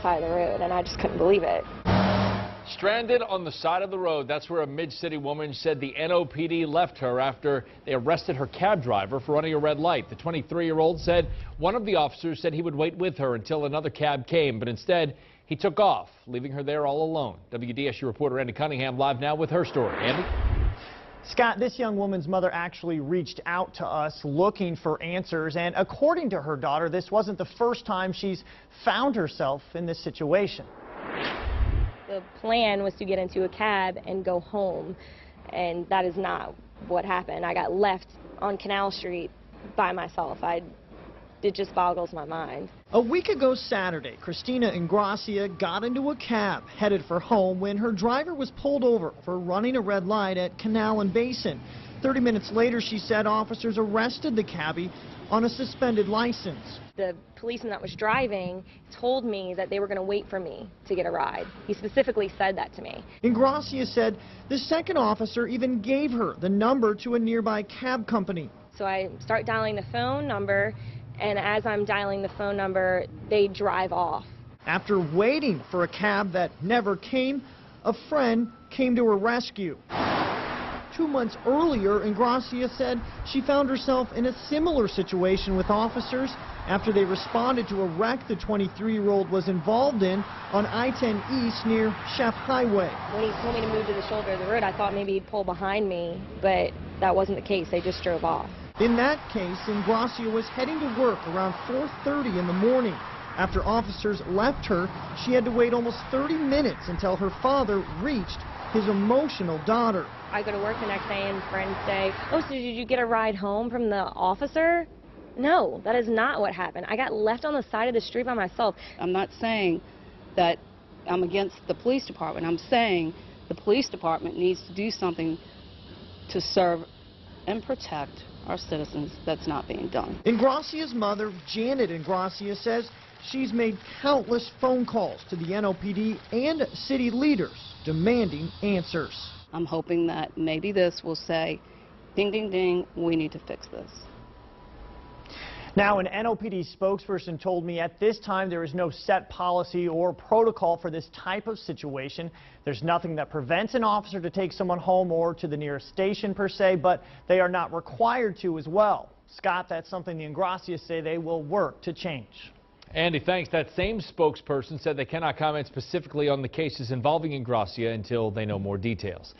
side of the road, and I just couldn't believe it. Stranded on the side of the road. That's where a Mid-City woman said the NOPD left her after they arrested her cab driver for running a red light. The 23-year-old said one of the officers said he would wait with her until another cab came, but instead he took off, leaving her there all alone. WDSU reporter Andy Cunningham live now with her story. Andy? Scott, this young woman's mother actually reached out to us looking for answers, and according to her daughter, this wasn't the first time she's found herself in this situation. The plan was to get into a cab and go home, and that is not what happened. I got left on Canal Street by myself. It just boggles my mind. A week ago Saturday, Christina Ingracia got into a cab headed for home when her driver was pulled over for running a red light at Canal and Basin. 30 minutes later, she said officers arrested the cabbie on a suspended license. The policeman that was driving told me that they were going to wait for me to get a ride. He specifically said that to me. Ingracia said the second officer even gave her the number to a nearby cab company. So I start dialing the phone number, and as I'm dialing the phone number, they drive off. After waiting for a cab that never came, a friend came to her rescue. 2 months earlier, Ingracia said she found herself in a similar situation with officers after they responded to a wreck the 23-year-old was involved in on I-10 East near Chef Highway. When he told me to move to the shoulder of the road, I thought maybe he'd pull behind me, but that wasn't the case. They just drove off. In that case, Ingracia was heading to work around 4:30 in the morning. After officers left her, she had to wait almost 30 minutes until her father reached his emotional daughter. I go to work the next day and friends say, "Oh, so did you get a ride home from the officer?" No, that is not what happened. I got left on the side of the street by myself. I'm not saying that I'm against the police department. I'm saying the police department needs to do something to serve and protect our citizens. That's not being done. Ingracia's mother, Janet Ingracia, says she's made countless phone calls to the NOPD and city leaders demanding answers. I'm hoping that maybe this will say, ding, ding, ding, we need to fix this. Now, an NOPD spokesperson told me at this time there is no set policy or protocol for this type of situation. There's nothing that prevents an officer to take someone home or to the nearest station per se, but they are not required to as well. Scott, that's something the Ingracias say they will work to change. Andy, thanks. That same spokesperson said they cannot comment specifically on the cases involving Ingracia until they know more details.